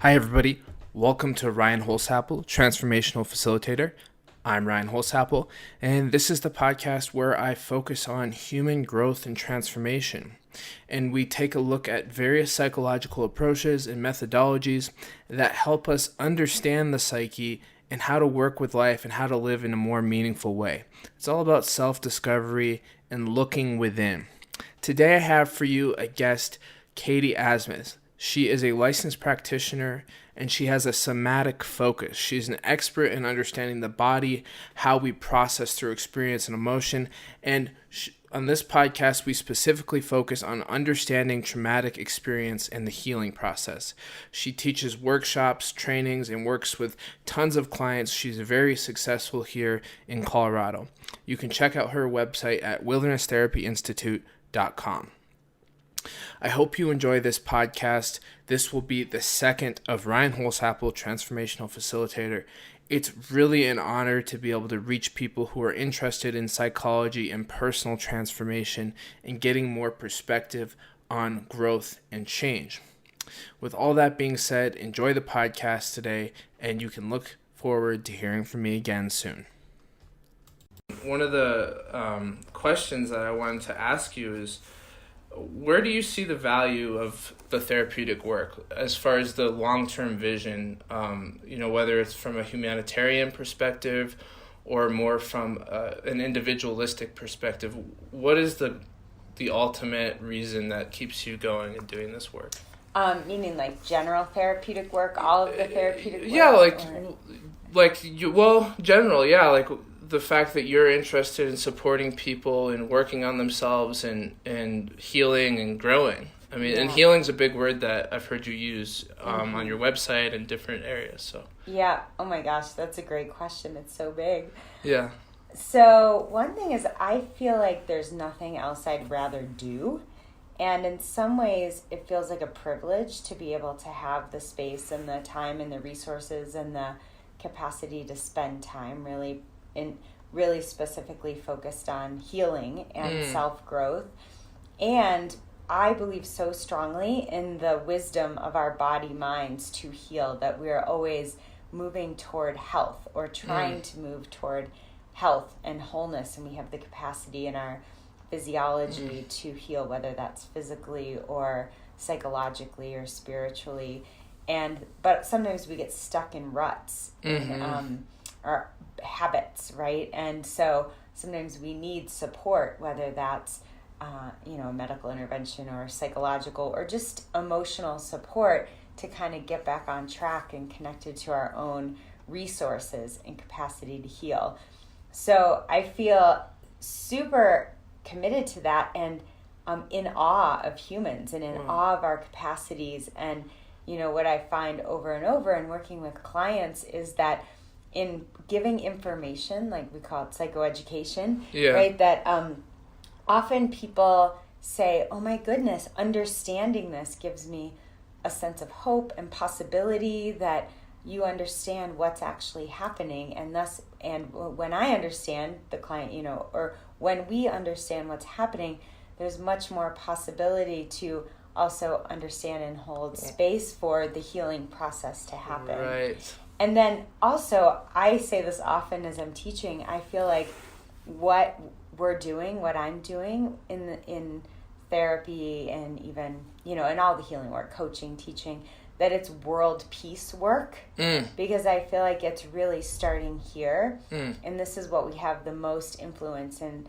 Hi, everybody. Welcome to Ryan Holsapple, Transformational Facilitator. I'm Ryan Holsapple, and this is the podcast where I focus on human growth and transformation. And we take a look at various psychological approaches and methodologies that help us understand the psyche and how to work with life and how to live in a more meaningful way. It's all about self-discovery and looking within. Today I have for you a guest, Katie Asmus. She is a licensed practitioner and she has a somatic focus. She's an expert in understanding the body, how we process through experience and emotion. And on this podcast, we specifically focus on understanding traumatic experience and the healing process. She teaches workshops, trainings, and works with tons of clients. She's very successful here in Colorado. You can check out her website at wilderness-therapy-institute.com. I hope you enjoy this podcast. This will be the second of Ryan Holsapple, Transformational Facilitator. It's really an honor to be able to reach people who are interested in psychology and personal transformation and getting more perspective on growth and change. With all that being said, enjoy the podcast today, and you can look forward to hearing from me again soon. One of the questions that I wanted to ask you is, where do you see the value of the therapeutic work as far as the long-term vision, whether it's from a humanitarian perspective or more from an individualistic perspective? What is the ultimate reason that keeps you going and doing this work? Meaning like general therapeutic work, all of the therapeutic work? Yeah, general, yeah, like the fact that you're interested in supporting people and working on themselves and healing and growing. I mean, and healing's a big word that I've heard you use on your website and different areas. So yeah, oh my gosh, that's a great question. It's so big. Yeah. So one thing is, I feel like there's nothing else I'd rather do. And in some ways, it feels like a privilege to be able to have the space and the time and the resources and the capacity to spend time really specifically focused on healing and self-growth. And I believe so strongly in the wisdom of our body minds to heal, that we are always moving toward health or trying to move toward health and wholeness, and we have the capacity in our physiology to heal, whether that's physically or psychologically or spiritually. But sometimes we get stuck in ruts and our habits, right? And so sometimes we need support, whether that's medical intervention or psychological or just emotional support, to kind of get back on track and connected to our own resources and capacity to heal. So I feel super committed to that, and in awe of humans and in awe of our capacities. And what I find over and over in working with clients is that in giving information, like we call it psychoeducation, right? That often people say, oh my goodness, understanding this gives me a sense of hope and possibility, that you understand what's actually happening. And when I understand the client, or when we understand what's happening, there's much more possibility to also understand and hold space for the healing process to happen. Right. And then also, I say this often as I'm teaching, I feel like what we're doing, what I'm doing in therapy and even, in all the healing work, coaching, teaching, that it's world peace work, because I feel like it's really starting here. And this is what we have the most influence and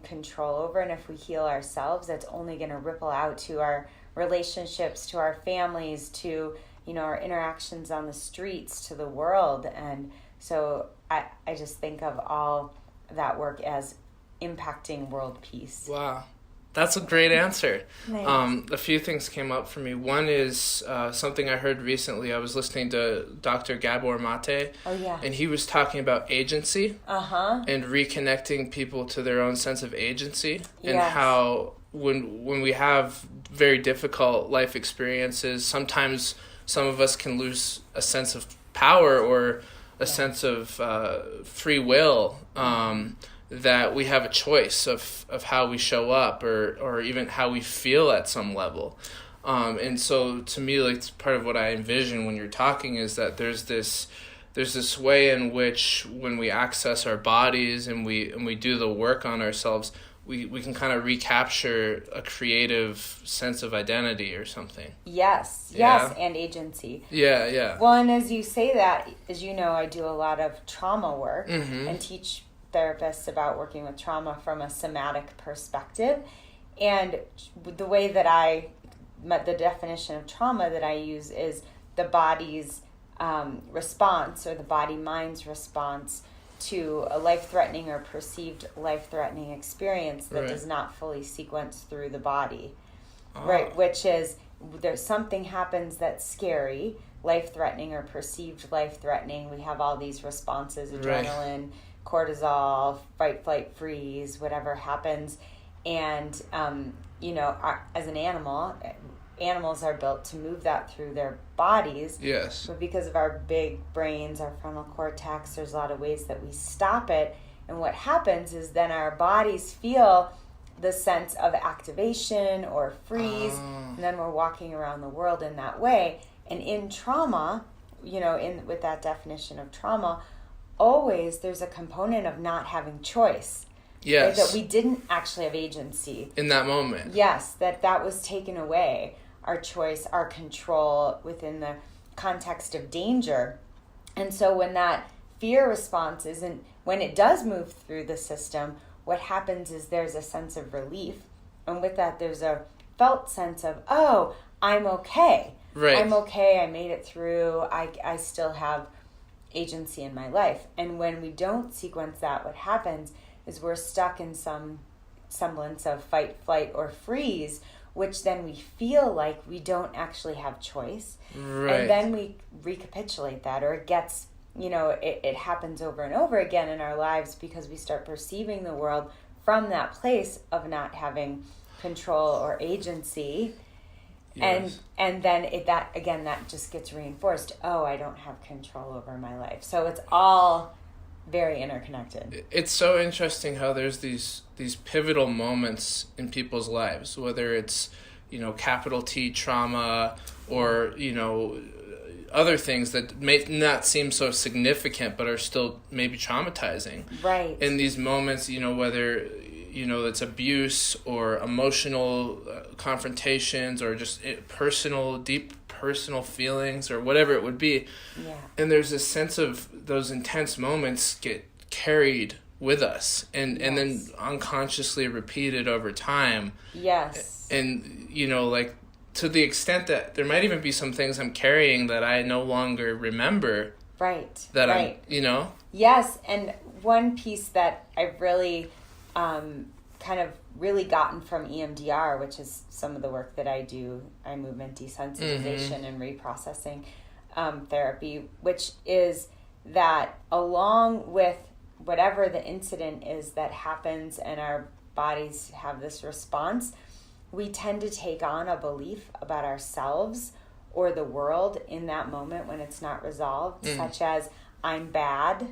control over. And if we heal ourselves, that's only going to ripple out to our relationships, to our families, to our interactions on the streets, to the world. And so I just think of all that work as impacting world peace. Wow. That's a great answer. Nice. A few things came up for me. One is something I heard recently. I was listening to Dr. Gabor Mate. Oh, yeah. And he was talking about agency and reconnecting people to their own sense of agency. Yes. And how when we have very difficult life experiences, sometimes some of us can lose a sense of power or a sense of free will, that we have a choice of how we show up or even how we feel at some level. And so to me, like, it's part of what I envision when you're talking is that there's this way in which when we access our bodies and we do the work on ourselves, we can kind of recapture a creative sense of identity or something. Yes, and agency. Yeah. Well, and as you say that, as you know, I do a lot of trauma work and teach therapists about working with trauma from a somatic perspective. And the way that the definition of trauma that I use is the body's response, or the body-mind's response to a life-threatening or perceived life-threatening experience that does not fully sequence through the body. Right, which is there's something happens that's scary, life-threatening or perceived life-threatening. We have all these responses, adrenaline, cortisol, fight, flight, freeze, whatever happens. And, as an animals are built to move that through their bodies. Yes. But because of our big brains, our frontal cortex, there's a lot of ways that we stop it. And what happens is then our bodies feel the sense of activation or freeze, and then we're walking around the world in that way. And in trauma, with that definition of trauma, always there's a component of not having choice. Yes. Right? That we didn't actually have agency. In that moment. Yes, that was taken away. Our choice, our control within the context of danger. And so when that fear response when it does move through the system, what happens is there's a sense of relief. And with that, there's a felt sense of, oh, I'm okay. Right. I'm okay. I made it through. I still have agency in my life. And when we don't sequence that, what happens is we're stuck in some semblance of fight, flight, or freeze, which then we feel like we don't actually have choice. Right. And then we recapitulate that, or it gets, it happens over and over again in our lives because we start perceiving the world from that place of not having control or agency. Yes. And then that just gets reinforced. Oh, I don't have control over my life. So it's all very interconnected. It's so interesting how there's these pivotal moments in people's lives, whether it's, capital T trauma or, other things that may not seem so significant but are still maybe traumatizing. Right. In these moments, whether, it's abuse or emotional confrontations or just deep personal feelings or whatever it would be. Yeah. And there's this sense of those intense moments get carried with us and then unconsciously repeated over time. Yes. And, to the extent that there might even be some things I'm carrying that I no longer remember. Right. That right. I'm. Yes. And one piece that I've really kind of really gotten from EMDR, which is some of the work that I do, eye movement desensitization and reprocessing therapy, which is that along with whatever the incident is that happens and our bodies have this response, we tend to take on a belief about ourselves or the world in that moment when it's not resolved, such as I'm bad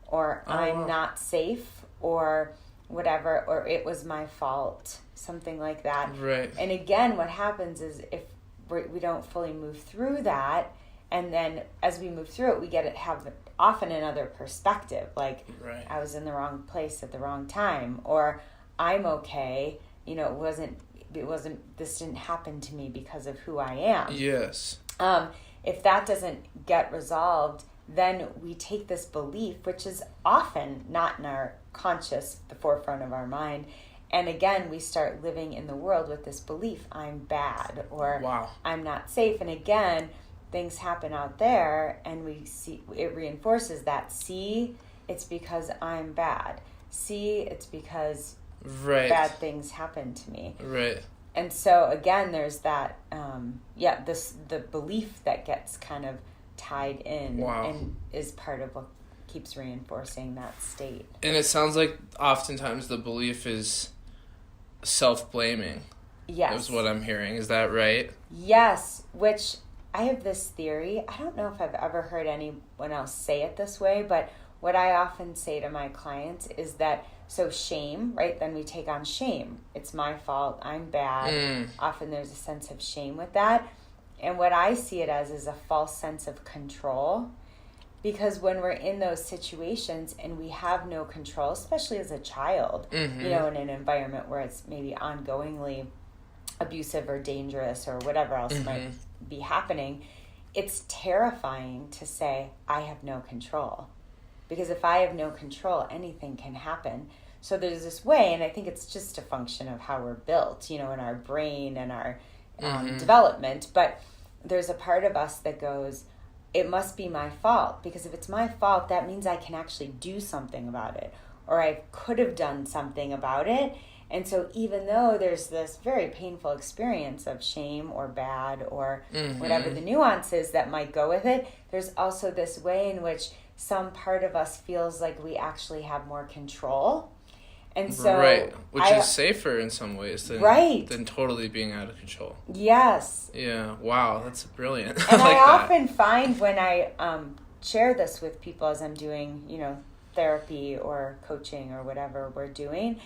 or I'm not safe or whatever, or it was my fault, something like that. Right. And again, what happens is if we don't fully move through that, and then as we move through it, we have often another perspective, like I was in the wrong place at the wrong time, or I'm okay, this didn't happen to me because of who I am. Yes. If that doesn't get resolved, then we take this belief, which is often not in our the forefront of our mind, and again we start living in the world with this belief, I'm bad, or I'm not safe, and again things happen out there and we see it reinforces that. See, it's because I'm bad. See, it's because bad things happen to me. Right. And so again there's that the belief that gets kind of tied in and is part of what keeps reinforcing that state. And it sounds like oftentimes the belief is self-blaming. Yes. Is what I'm hearing. Is that right? Yes, which I have this theory. I don't know if I've ever heard anyone else say it this way, but what I often say to my clients is that So shame, right? Then we take on shame. It's my fault. I'm bad. Often there's a sense of shame with that. And what I see it as is a false sense of control. Because when we're in those situations and we have no control, especially as a child, in an environment where it's maybe ongoingly abusive or dangerous or whatever else might be happening, it's terrifying to say, I have no control. Because if I have no control, anything can happen. So there's this way, and I think it's just a function of how we're built, in our brain and our development. But there's a part of us that goes, it must be my fault. Because if it's my fault, that means I can actually do something about it. Or I could have done something about it. And so even though there's this very painful experience of shame or bad or whatever the nuances that might go with it, there's also this way in which some part of us feels like we actually have more control. And so which is safer in some ways than totally being out of control. Yes. Yeah. Wow, that's brilliant. And I often find when I share this with people as I'm doing, therapy or coaching or whatever we're doing,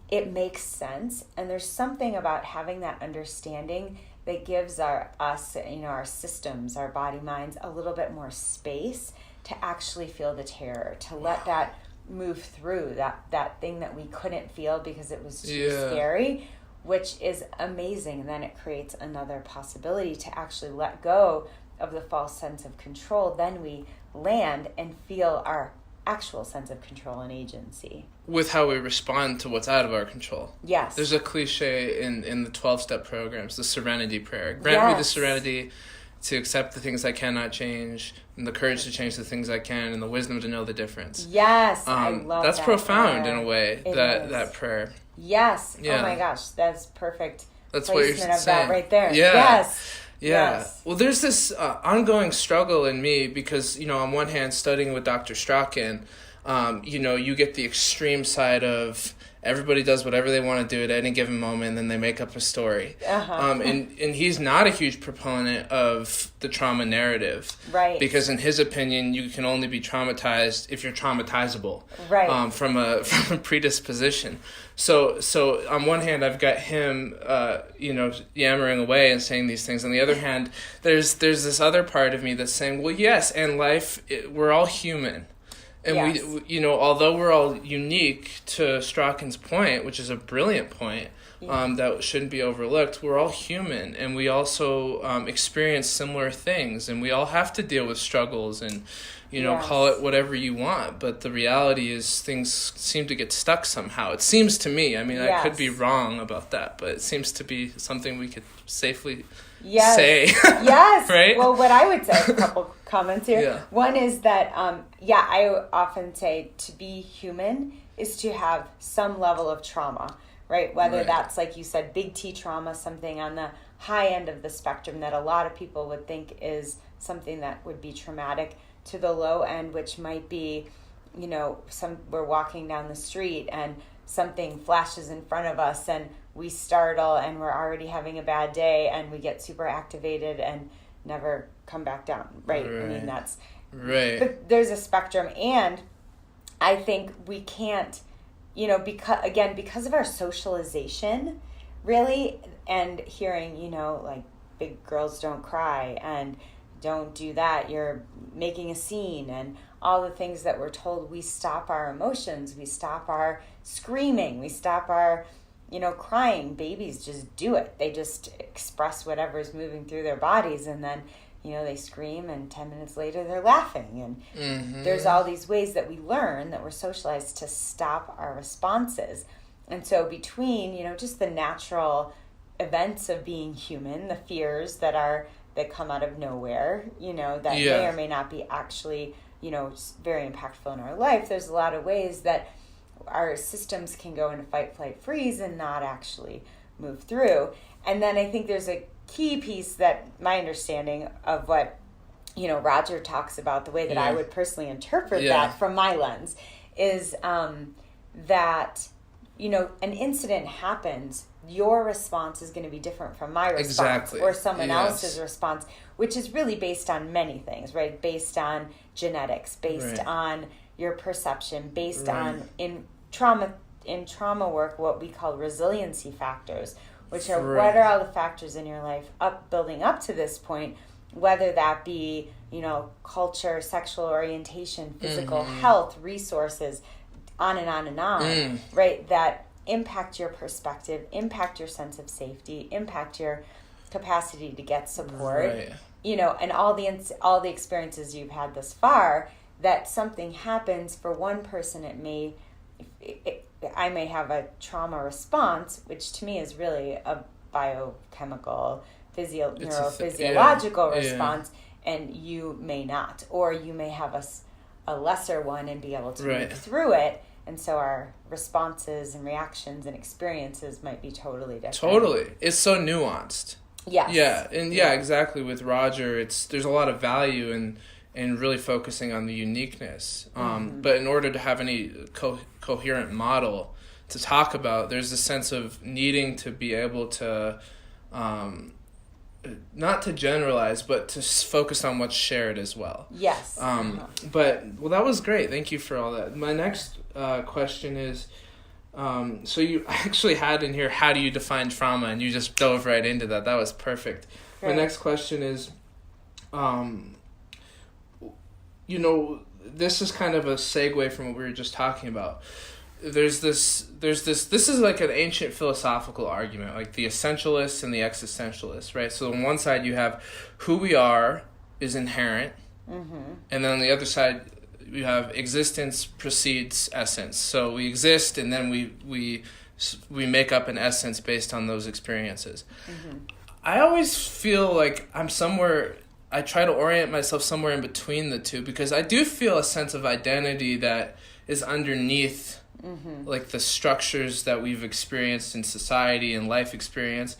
it makes sense. And there's something about having that understanding that gives our systems, our body minds, a little bit more space to actually feel the terror, to let that move through that thing that we couldn't feel because it was too scary, which is amazing. And then it creates another possibility to actually let go of the false sense of control. Then we land and feel our actual sense of control and agency. With how we respond to what's out of our control. Yes. There's a cliche in the 12-step programs, the serenity prayer. Grant me the serenity to accept the things I cannot change, and the courage to change the things I can, and the wisdom to know the difference. Yes, I love that's that profound prayer. In a way, that prayer. Yes. Yeah. Oh my gosh, that's perfect. That's what you're saying. Of that right there. Yeah. Yes. Yeah. Yes. Well, there's this ongoing struggle in me because, on one hand, studying with Dr. Strachan, you get the extreme side of everybody does whatever they want to do at any given moment, and then they make up a story. And he's not a huge proponent of the trauma narrative. Right. Because in his opinion, you can only be traumatized if you're traumatizable. Right. From a predisposition. So on one hand, I've got him, yammering away and saying these things. On the other hand, there's this other part of me that's saying, well, yes, and we're all human. And we although we're all unique, to Strachan's point, which is a brilliant point, that shouldn't be overlooked, we're all human, and we also experience similar things, and we all have to deal with struggles and, call it whatever you want. But the reality is things seem to get stuck somehow. It seems to me. I mean, I could be wrong about that, but it seems to be something we could safely say. Yes. Right? Well, what I would say, a couple comments here. Yeah. One is that, I often say to be human is to have some level of trauma, right? Whether that's, like you said, big T trauma, something on the high end of the spectrum that a lot of people would think is something that would be traumatic, to the low end, which might be, we're walking down the street and something flashes in front of us and we startle and we're already having a bad day and we get super activated and never come back down, right? I mean, that's... Right. But there's a spectrum, and I think we can't, because of our socialization, really, and hearing, like, big girls don't cry and don't do that, you're making a scene, and all the things that we're told, we stop our emotions, we stop our screaming, we stop our, crying. Babies just do it. They just express whatever's moving through their bodies, and then, they scream, and 10 minutes later they're laughing. And there's all these ways that we learn, that we're socialized to stop our responses. And so between, just the natural events of being human, the fears that come out of nowhere, that may or may not be actually, very impactful in our life, there's a lot of ways that our systems can go into fight, flight, freeze and not actually move through. And then I think there's a key piece that my understanding of what, Roger talks about, the way that I would personally interpret that from my lens, is that, an incident happens, your response is going to be different from my response or someone else's response, which is really based on many things, right? Based on genetics, based on your perception, based on trauma work what we call resiliency factors, which are what are all the factors in your life building up to this point, whether that be, culture, sexual orientation, physical health, resources, on and on and on, right? That impact your perspective, impact your sense of safety, impact your capacity to get support, and all the experiences you've had thus far. That something happens for one person, I may have a trauma response, which to me is really a biochemical, neurophysiological response, and you may not, or you may have a lesser one and be able to move through it. And so our responses and reactions and experiences might be totally different. Totally. It's so nuanced. Yes. Yeah. And exactly. With Roger, there's a lot of value in really focusing on the uniqueness. But in order to have any coherent model to talk about, there's a sense of needing to be able to, not to generalize, but to focus on what's shared as well. Yes. But that was great. Thank you for all that. My next question is, so you actually had in here, how do you define trauma? And you just dove right into that. That was perfect. Great. My next question is, this is kind of a segue from what we were just talking about. This is like an ancient philosophical argument, like the essentialists and the existentialists, right? So on one side you have who we are is inherent, and then on the other side you have existence precedes essence. So we exist, and then we make up an essence based on those experiences. I always feel like I try to orient myself somewhere in between the two, because I do feel a sense of identity that is underneath like the structures that we've experienced in society and life experience.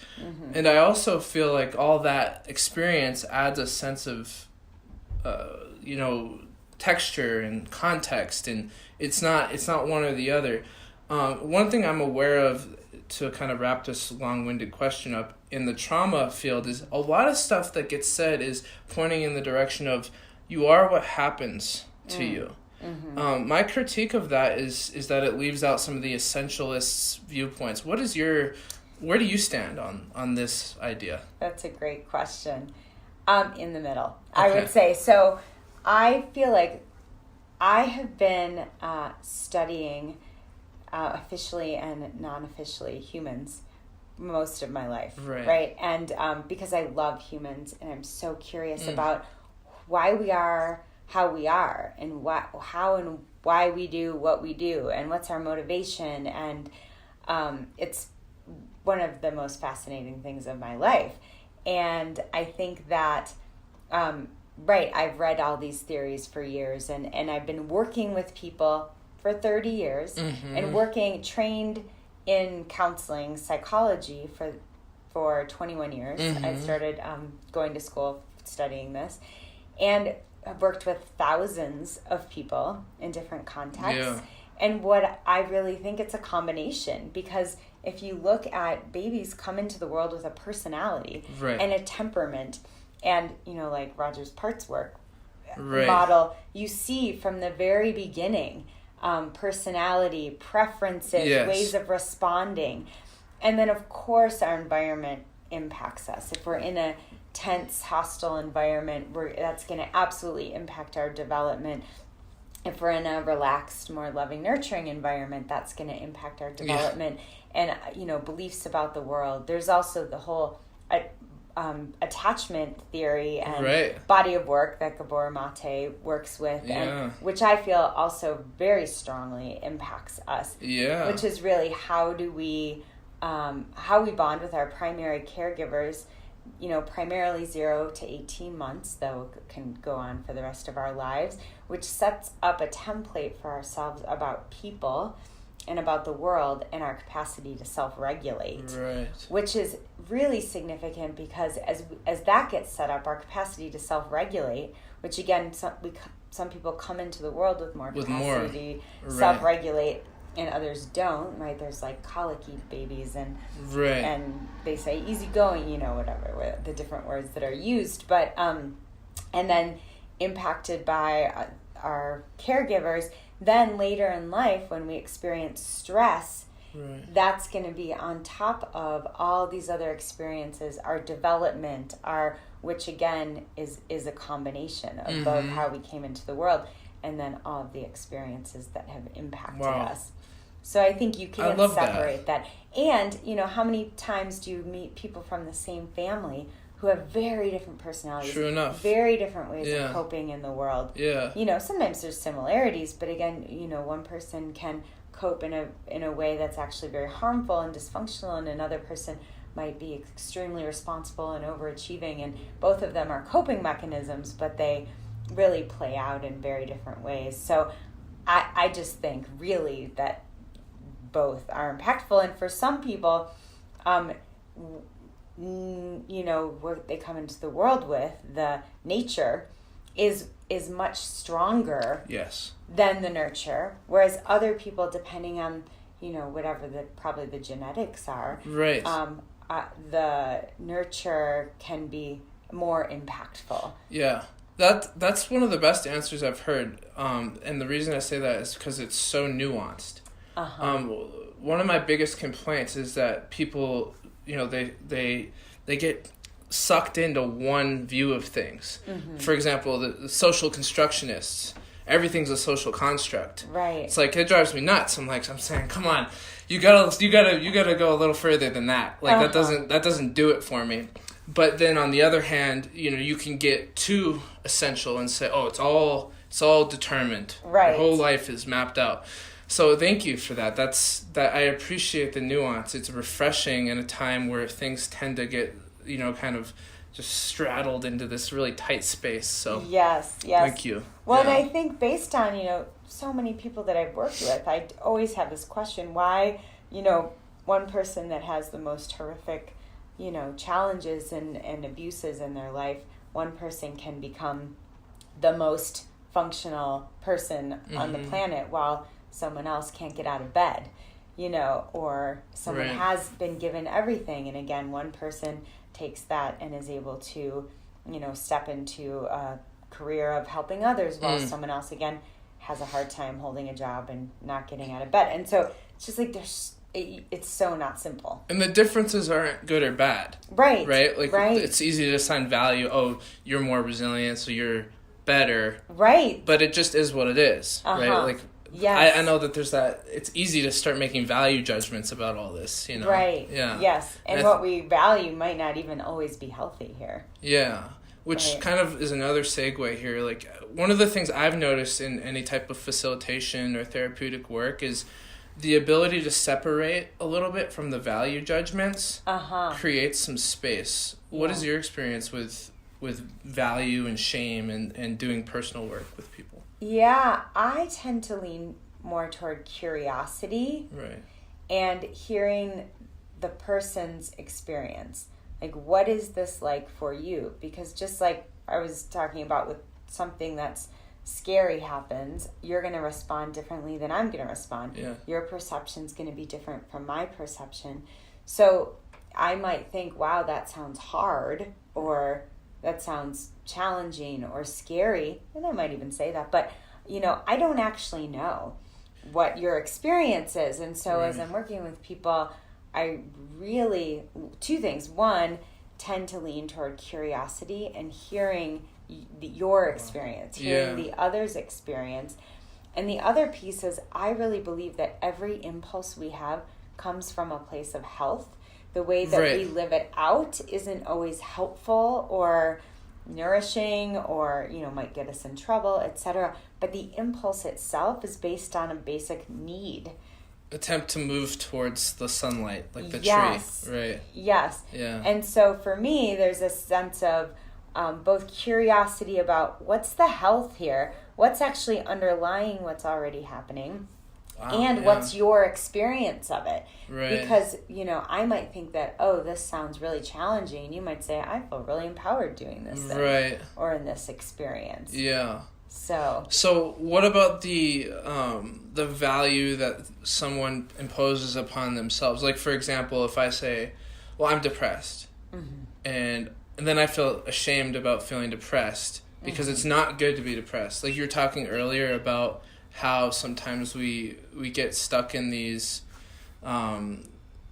And I also feel like all that experience adds a sense of, texture and context, and it's not one or the other. One thing I'm aware of, to kind of wrap this long-winded question up, in the trauma field, is a lot of stuff that gets said is pointing in the direction of you are what happens to you. My critique of that is that it leaves out some of the essentialists' viewpoints. Where do you stand on this idea? That's a great question. In the middle, okay. I would say. So I feel like I have been studying officially and non-officially humans most of my life, right? And because I love humans, and I'm so curious about why we are how we are, and how and why we do what we do, and what's our motivation. And it's one of the most fascinating things of my life. And I think that, I've read all these theories for years, and I've been working with people for 30 years and trained in counseling psychology for 21 years. I started going to school studying this, and I've worked with thousands of people in different contexts. And what I really think, it's a combination, because if you look at babies come into the world with a personality and a temperament, and like Roger's parts work model, you see from the very beginning personality, preferences, ways of responding. And then of course our environment impacts us. If we're in a tense, hostile environment, that's going to absolutely impact our development. If we're in a relaxed, more loving, nurturing environment, that's going to impact our development and beliefs about the world. There's also the whole attachment theory and body of work that Gabor Mate works with, and which I feel also very strongly impacts us. Which is really how we bond with our primary caregivers. Primarily 0 to 18 months, though it can go on for the rest of our lives, which sets up a template for ourselves about people and about the world and our capacity to self-regulate. Which is really significant, because as that gets set up, our capacity to self-regulate, which again, some people come into the world with more capacity to self-regulate, and others don't, right? There's like colicky babies, and they say easygoing, whatever, the different words that are used, but and then impacted by our caregivers, then later in life, when we experience stress, Right. that's going to be on top of all these other experiences, our development, which again is a combination of both how we came into the world and then all of the experiences that have impacted us. So I think you can separate that. And, how many times do you meet people from the same family who have very different personalities? True enough. Very different ways of coping in the world. Yeah. Sometimes there's similarities, but again, one person can cope in a way that's actually very harmful and dysfunctional, and another person might be extremely responsible and overachieving, and both of them are coping mechanisms, but they really play out in very different ways. So I just think really that both are impactful, and for some people, what they come into the world with, the nature is much stronger than the nurture, whereas other people, depending on whatever probably the genetics are, right, the nurture can be more impactful. Yeah, that's one of the best answers I've heard, and the reason I say that is because it's so nuanced. One of my biggest complaints is that people, they get sucked into one view of things. For example, the social constructionists, everything's a social construct. Right. It's like, it drives me nuts. I'm saying, come on, you gotta go a little further than that. Like that doesn't do it for me. But then on the other hand, you can get too essential and say, oh, it's all determined. Right. Your whole life is mapped out. So thank you for that. I appreciate the nuance. It's refreshing in a time where things tend to get, kind of just straddled into this really tight space. So yes. Thank you. Well, and I think based on, so many people that I've worked with, I always have this question, why, one person that has the most horrific, challenges and abuses in their life, one person can become the most functional person on the planet while someone else can't get out of bed, or someone has been given everything. And again, one person takes that and is able to, step into a career of helping others while someone else, again, has a hard time holding a job and not getting out of bed. And so it's just like it's so not simple. And the differences aren't good or bad. Right. Right? Like, it's easy to assign value. Oh, you're more resilient, so you're better. Right. But it just is what it is. Right? Like, yes. I know that there's that. It's easy to start making value judgments about all this, Right. Yeah. Yes. And what we value might not even always be healthy here. Yeah. Which kind of is another segue here. Like, one of the things I've noticed in any type of facilitation or therapeutic work is the ability to separate a little bit from the value judgments creates some space. What is your experience with value and shame and doing personal work with people? Yeah, I tend to lean more toward curiosity. Right. And hearing the person's experience. Like, what is this like for you? Because just like I was talking about with something that's scary happens, you're going to respond differently than I'm going to respond. Yeah. Your perception's going to be different from my perception. So I might think, wow, that sounds hard, or that sounds challenging or scary. And I might even say that. But, I don't actually know what your experience is. And so as I'm working with people, I really, two things. One, tend to lean toward curiosity and hearing your experience, hearing the other's experience. And the other piece is I really believe that every impulse we have comes from a place of health. The way that we live it out isn't always helpful or nourishing, or might get us in trouble, etc. But the impulse itself is based on a basic need. Attempt to move towards the sunlight, like the tree. Right. Yes. Yeah. And so for me, there's a sense of both curiosity about what's the health here, what's actually underlying what's already happening, and what's your experience of it. Right. Because, I might think that, oh, this sounds really challenging. You might say, I feel really empowered doing this thing. Right. Or in this experience. Yeah. So what about the value that someone imposes upon themselves? Like, for example, if I say, well, I'm depressed, and then I feel ashamed about feeling depressed because it's not good to be depressed. Like you were talking earlier about how sometimes we get stuck in these,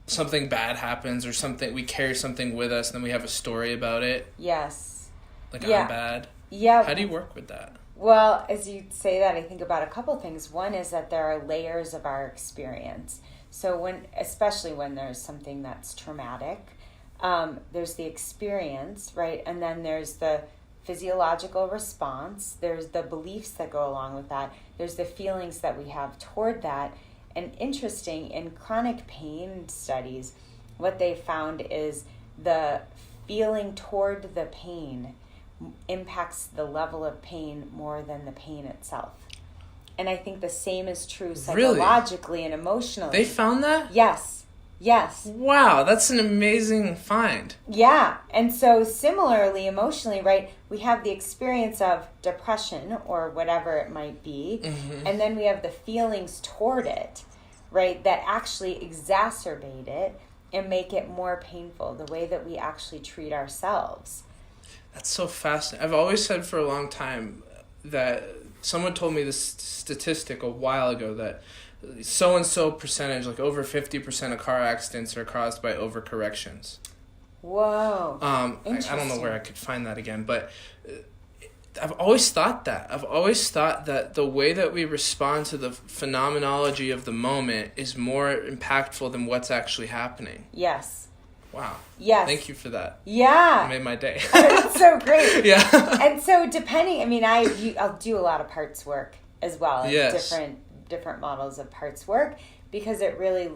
something bad happens or something, we carry something with us and then we have a story about it. Yes. Like, yeah. I'm bad. Yeah. How do you work with that? Well, as you say that, I think about a couple things. One is that there are layers of our experience. So especially when there's something that's traumatic, there's the experience, right? And then there's the physiological response. There's the beliefs that go along with that. There's the feelings that we have toward that. And interesting, in chronic pain studies, what they found is the feeling toward the pain impacts the level of pain more than the pain itself. And I think the same is true psychologically and emotionally. They found that? Yes. Wow, that's an amazing find. Yeah. And so similarly, emotionally, right, we have the experience of depression or whatever it might be. Mm-hmm. And then we have the feelings toward it, right, that actually exacerbate it and make it more painful, the way that we actually treat ourselves. That's so fascinating. I've always said for a long time that someone told me this statistic a while ago that so-and-so percentage, like over 50% of car accidents are caused by overcorrections. Whoa. I don't know where I could find that again, but I've always thought that. I've always thought that the way that we respond to the phenomenology of the moment is more impactful than what's actually happening. Yes. Wow. Yes. Thank you for that. Yeah. It made my day. It's so great. Yeah. And so depending, I mean, I'll do a lot of parts work as well. Yes. Different models of parts work, because it really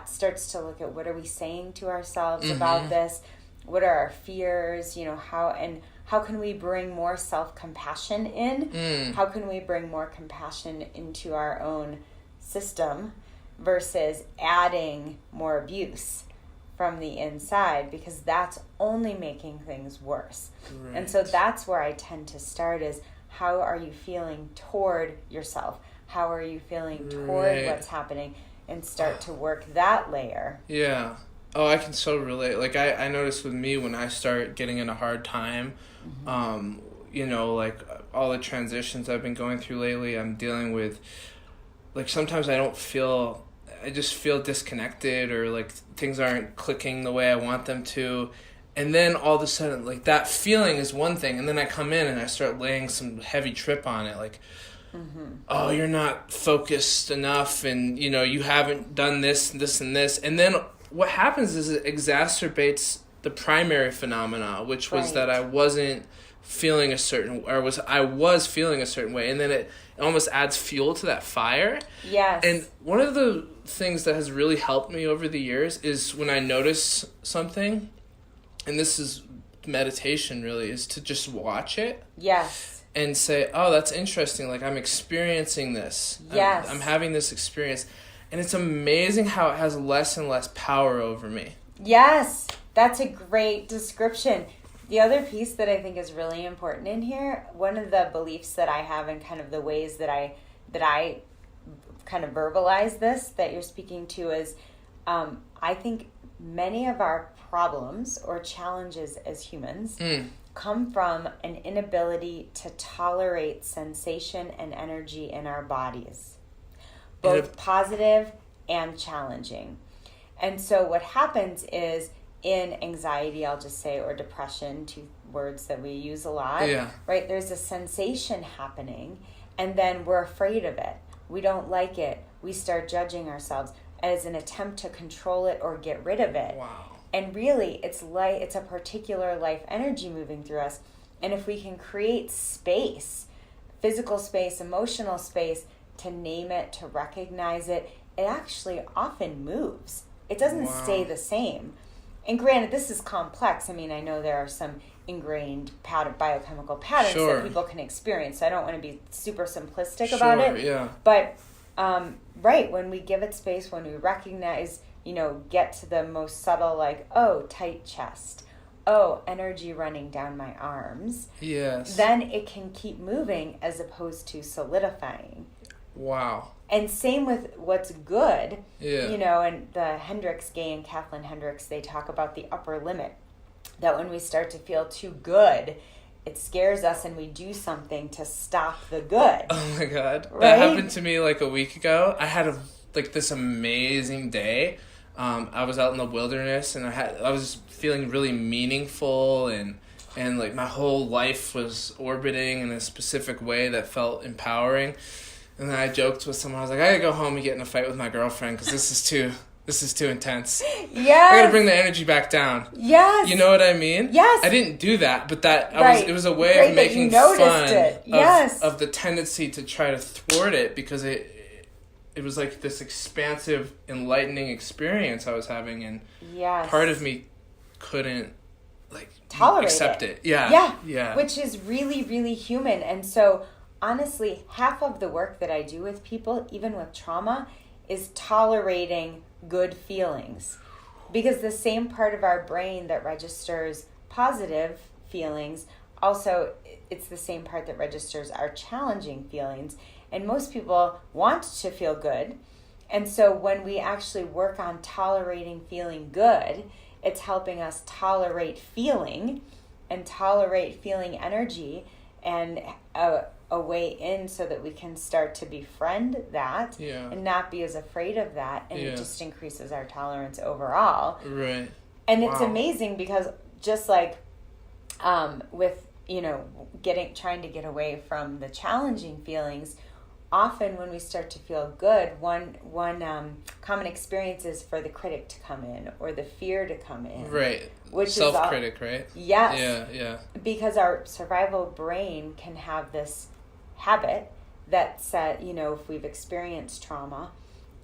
starts to look at what are we saying to ourselves mm-hmm. about this? What are our fears? How can we bring more self-compassion in? Mm. How can we bring more compassion into our own system versus adding more abuse from the inside, because that's only making things worse. Right. And so that's where I tend to start is, how are you feeling toward yourself? How are you feeling toward what's happening? And start to work that layer. Yeah. Oh, I can so relate. Like, I notice with me when I start getting in a hard time, mm-hmm. Like all the transitions I've been going through lately, I'm dealing with, like, sometimes I just feel disconnected, or like things aren't clicking the way I want them to. And then all of a sudden, like, that feeling is one thing. And then I come in and I start laying some heavy trip on it. Like, mm-hmm. oh, you're not focused enough. And, you haven't done this, and this. And then what happens is it exacerbates the primary phenomena, which was that I wasn't feeling I was feeling a certain way. And then it almost adds fuel to that fire. Yes. And one of the things that has really helped me over the years is when I notice something, and this is meditation really, is to just watch it. Yes. And say, oh, that's interesting. Like, I'm experiencing this. Yes. I'm having this experience. And it's amazing how it has less and less power over me. Yes. That's a great description. The other piece that I think is really important in here, one of the beliefs that I have, and kind of the ways that I kind of verbalize this that you're speaking to, is I think many of our problems or challenges as humans come from an inability to tolerate sensation and energy in our bodies, both positive and challenging. And so what happens is, in anxiety, I'll just say, or depression, two words that we use a lot, right? There's a sensation happening, and then we're afraid of it. We don't like it. We start judging ourselves as an attempt to control it or get rid of it. Wow. And really, it's a particular life energy moving through us. And if we can create space, physical space, emotional space, to name it, to recognize it, it actually often moves. It doesn't stay the same. And granted, this is complex. I mean, I know there are some ingrained biochemical patterns that people can experience. So I don't want to be super simplistic about it. Yeah. But, when we give it space, when we recognize, get to the most subtle, like, oh, tight chest, oh, energy running down my arms. Yes. Then it can keep moving as opposed to solidifying. Wow. And same with what's good, yeah. And the Gay and Kathleen Hendricks, they talk about the upper limit, that when we start to feel too good, it scares us and we do something to stop the good. Oh my God. Right? That happened to me like a week ago. I had this amazing day. I was out in the wilderness and I was feeling really meaningful and like my whole life was orbiting in a specific way that felt empowering. And then I joked with someone. I was like, I gotta go home and get in a fight with my girlfriend because this is too intense. Yes. I gotta bring the energy back down. Yes. You know what I mean? Yes. I didn't do that, but Right. it was a way Great of that making you noticed fun it. Yes. of the tendency to try to thwart it because it was like this expansive, enlightening experience I was having, and yes. part of me couldn't tolerate accept it. Yeah. Yeah. Yeah. Which is really, really human. And so honestly, half of the work that I do with people, even with trauma, is tolerating good feelings. Because the same part of our brain that registers positive feelings, also it's the same part that registers our challenging feelings. And most people want to feel good. And so when we actually work on tolerating feeling good, it's helping us tolerate feeling and tolerate feeling energy and a way in so that we can start to befriend that and not be as afraid of that. And it just increases our tolerance overall. Right. And it's amazing because just like with, trying to get away from the challenging feelings, often when we start to feel good, one common experience is for the critic to come in or the fear to come in. Right. Which self-critic, right? Yes. Yeah. Because our survival brain can have this habit that says, if we've experienced trauma,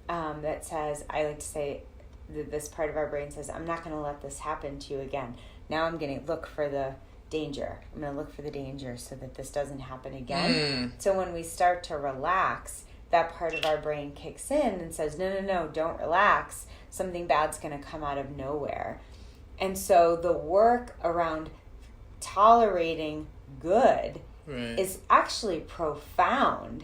that says, I like to say, this part of our brain says, I'm not going to let this happen to you again. Now I'm going to look for the danger. I'm going to look for the danger so that this doesn't happen again. So when we start to relax, that part of our brain kicks in and says, no, don't relax. Something bad's going to come out of nowhere. And so the work around tolerating good is actually profound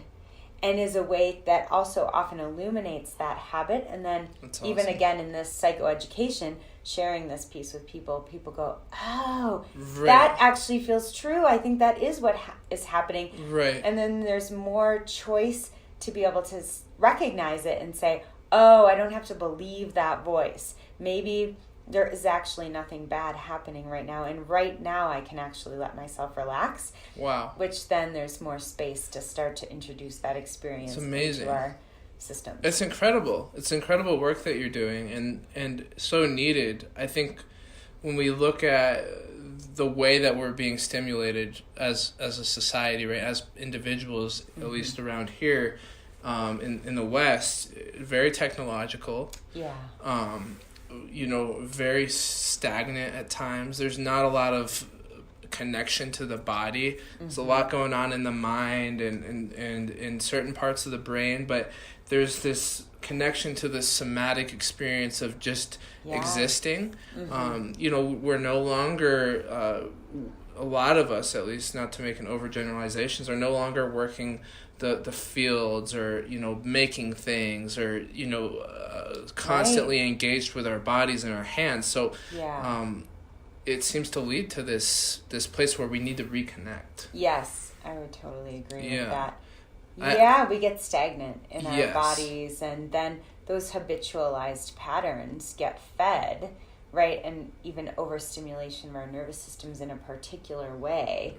and is a way that also often illuminates that habit. And then even again in this psychoeducation, sharing this piece with people go, oh, that actually feels true. I think that is what is happening. Right. And then there's more choice to be able to recognize it and say, oh, I don't have to believe that voice. Maybe there is actually nothing bad happening right now. And right now I can actually let myself relax. Wow. Which then there's more space to start to introduce that experience into our system. It's incredible. It's incredible work that you're doing and so needed. I think when we look at the way that we're being stimulated as a society, right, as individuals, at least around here, in the West, very technological. Yeah. Very stagnant at times. There's not a lot of connection to the body. There's a lot going on in the mind and in certain parts of the brain, but there's this connection to the somatic experience of just existing. We're no longer, a lot of us at least, not to make an overgeneralizations, are no longer working the fields or making things or constantly engaged with our bodies and our hands. So it seems to lead to this place where we need to reconnect. Yes, I would totally agree with that. We get stagnant in our bodies, and then those habitualized patterns get fed, right? And even overstimulation of our nervous systems in a particular way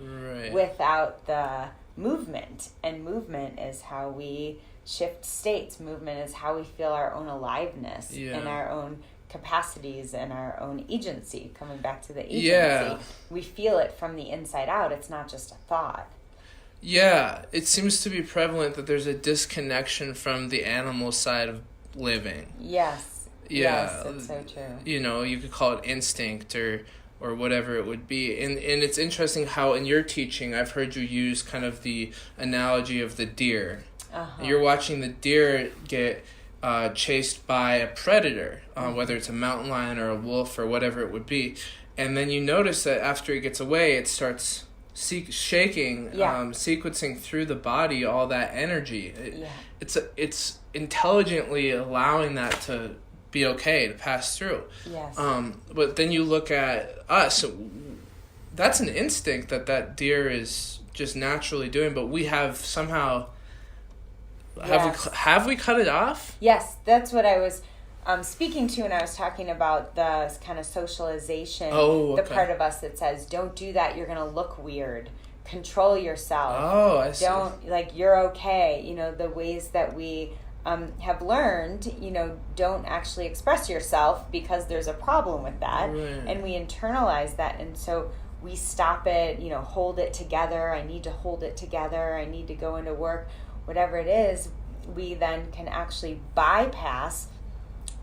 without the movement. And movement is how we shift states. Movement is how we feel our own aliveness and our own capacities and our own agency. Coming back to the agency, we feel it from the inside out. It's not just a thought. Yeah, it seems to be prevalent that there's a disconnection from the animal side of living. Yes. Yeah. Yes, it's so true. You could call it instinct or whatever it would be. And it's interesting how in your teaching I've heard you use kind of the analogy of the deer. You're watching the deer get chased by a predator, whether it's a mountain lion or a wolf or whatever it would be. And then you notice that after it gets away, it starts shaking, sequencing through the body all that energy. It's intelligently allowing that to be okay, to pass through. Yes. But then you look at us, that's an instinct that deer is just naturally doing, but we have somehow have we cut it off? Yes, that's what I was speaking to when I was talking about the kind of socialization. Oh, okay. The part of us that says, don't do that, you're going to look weird. Control yourself. Oh, I see. Don't, like, you're okay. You know, the ways that we have learned, you know, don't actually express yourself because there's a problem with that. Right. And we internalize that. And so we stop it, you know, hold it together. I need to hold it together. I need to go into work. Whatever it is, we then can actually bypass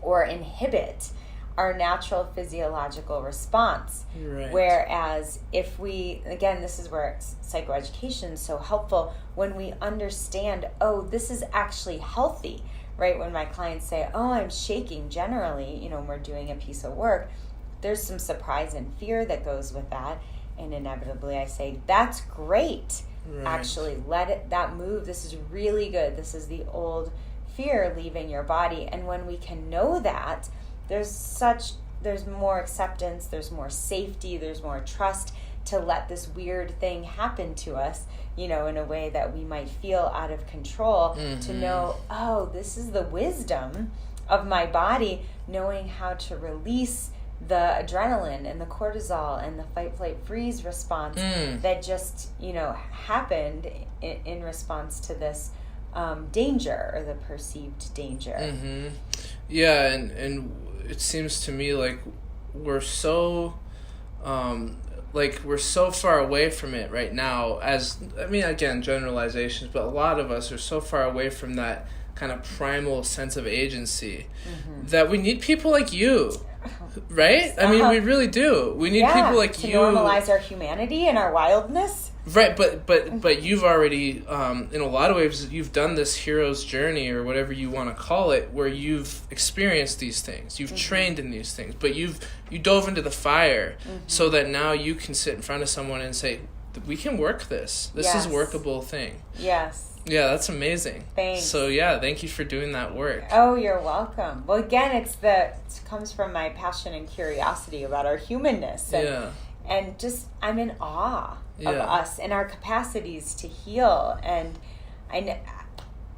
or inhibit our natural physiological response. Right. Whereas if we, again, this is where psychoeducation is so helpful, when we understand, oh, this is actually healthy, right? When my clients say, oh, I'm shaking generally, you know, when we're doing a piece of work, there's some surprise and fear that goes with that. And inevitably I say, that's great. Right. Actually, that move. This is really good. This is the old fear leaving your body. And when we can know that, there's more acceptance, there's more safety, there's more trust to let this weird thing happen to us, you know, in a way that we might feel out of control. Mm-hmm. To know, oh, this is the wisdom of my body, knowing how to release the adrenaline and the cortisol and the fight, flight, freeze response that just, you know, happened in response to this danger or the perceived danger. Mm-hmm. Yeah, and it seems to me like we're so far away from it right now. As I mean, again, generalizations, but a lot of us are so far away from that kind of primal sense of agency that we need people like you. Right? I mean, we really do. We need people like to you normalize our humanity and our wildness. Right, but you've already, in a lot of ways, you've done this hero's journey or whatever you want to call it, where you've experienced these things, you've trained in these things, but you dove into the fire so that now you can sit in front of someone and say, we can work this. This is a workable thing. Yes. Yeah, that's amazing. Thanks. So yeah, thank you for doing that work. Oh, you're welcome. Well, again, it comes from my passion and curiosity about our humanness. And just, I'm in awe of us and our capacities to heal. And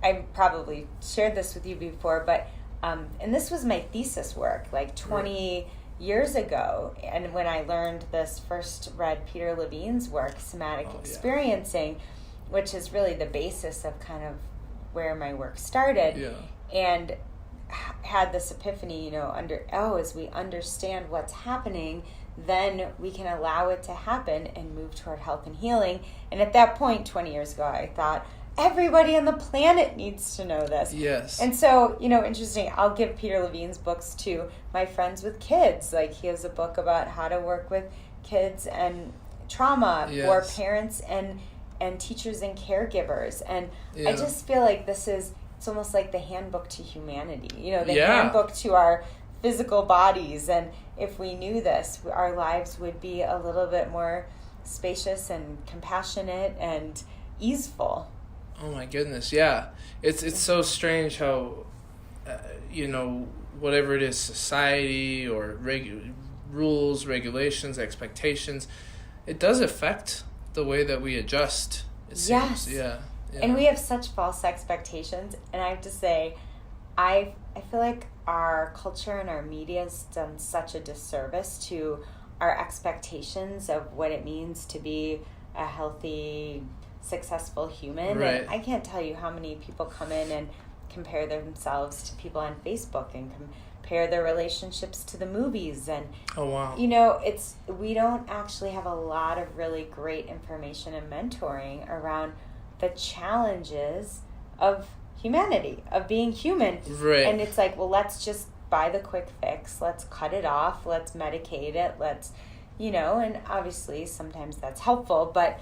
I probably shared this with you before, but, and this was my thesis work, like 20 years ago. And when I learned this, first read Peter Levine's work, Somatic Experiencing, which is really the basis of kind of where my work started, and had this epiphany, you know, as we understand what's happening, then we can allow it to happen and move toward health and healing. And at that point, 20 years ago, I thought, everybody on the planet needs to know this. Yes. And so, you know, interesting, I'll give Peter Levine's books to my friends with kids. Like, he has a book about how to work with kids and trauma for parents and teachers and caregivers. And I just feel like it's almost like the handbook to humanity, you know, the handbook to our physical bodies. And if we knew this, our lives would be a little bit more spacious and compassionate and easeful. Oh my goodness, yeah. It's so strange how, you know, whatever it is, society or rules, regulations, expectations, it does affect the way that we adjust, it seems. Yeah. And we have such false expectations. And I have to say, I feel like our culture and our media has done such a disservice to our expectations of what it means to be a healthy, successful human. Right. And I can't tell you how many people come in and compare themselves to people on Facebook and compare their relationships to the movies. And you know, we don't actually have a lot of really great information and mentoring around the challenges of humanity, of being human. Right. And it's like, well, let's just buy the quick fix, let's cut it off, let's medicate it, let's, you know, and obviously sometimes that's helpful, but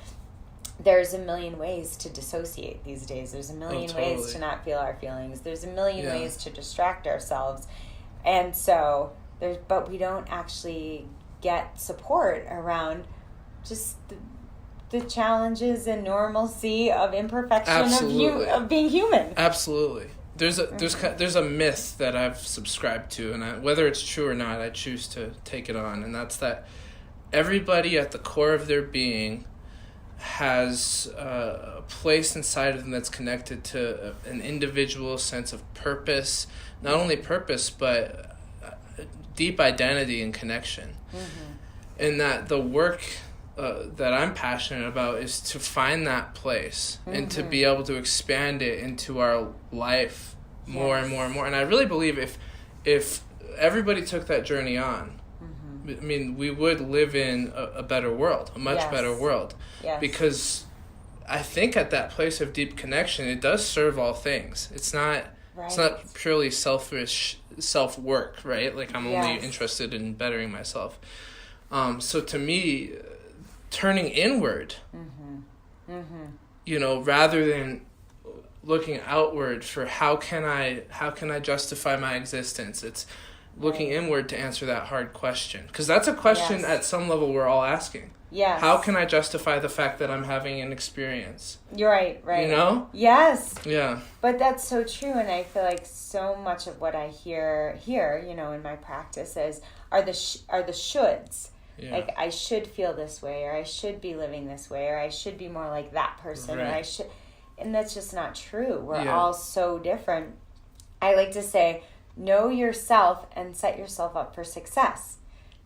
there's a million ways to dissociate these days. There's a million ways to not feel our feelings. There's a million ways to distract ourselves. And so but we don't actually get support around just the challenges and normalcy of imperfection of being human. Absolutely. There's a myth that I've subscribed to, and whether it's true or not, I choose to take it on, and that's that everybody at the core of their being has a place inside of them that's connected to an individual sense of purpose, not only purpose, but deep identity and connection. And that the work that I'm passionate about is to find that place and to be able to expand it into our life more and more and more. And I really believe if everybody took that journey on, I mean, we would live in a better world, a much better world. Because I think at that place of deep connection, it does serve all things. It's not purely selfish self-work, right? Like I'm only interested in bettering myself. So to me, turning inward, you know, rather than looking outward for how can I justify my existence, it's looking inward to answer that hard question. Because that's a question at some level we're all asking. Yes. How can I justify the fact that I'm having an experience? You're right. You know? Yes. Yeah. But that's so true, and I feel like so much of what I hear here, you know, in my practice are the shoulds. Yeah. Like, I should feel this way, or I should be living this way, or I should be more like that person, or I should... And that's just not true. We're all so different. I like to say, know yourself and set yourself up for success.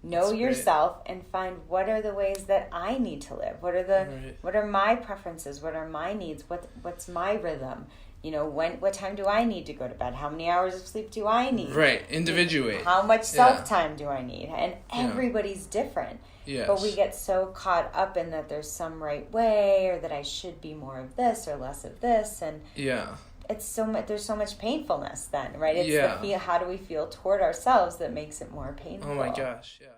Know yourself and find what are the ways that I need to live. What are my preferences? What are my needs? What's my rhythm? You know, what time do I need to go to bed? How many hours of sleep do I need? Right, individuate. How much self-time do I need? And everybody's different. Yes. But we get so caught up in that there's some right way, or that I should be more of this or less of this, and it's so much. There's so much painfulness then, right? It's how do we feel toward ourselves that makes it more painful. Oh my gosh, yeah.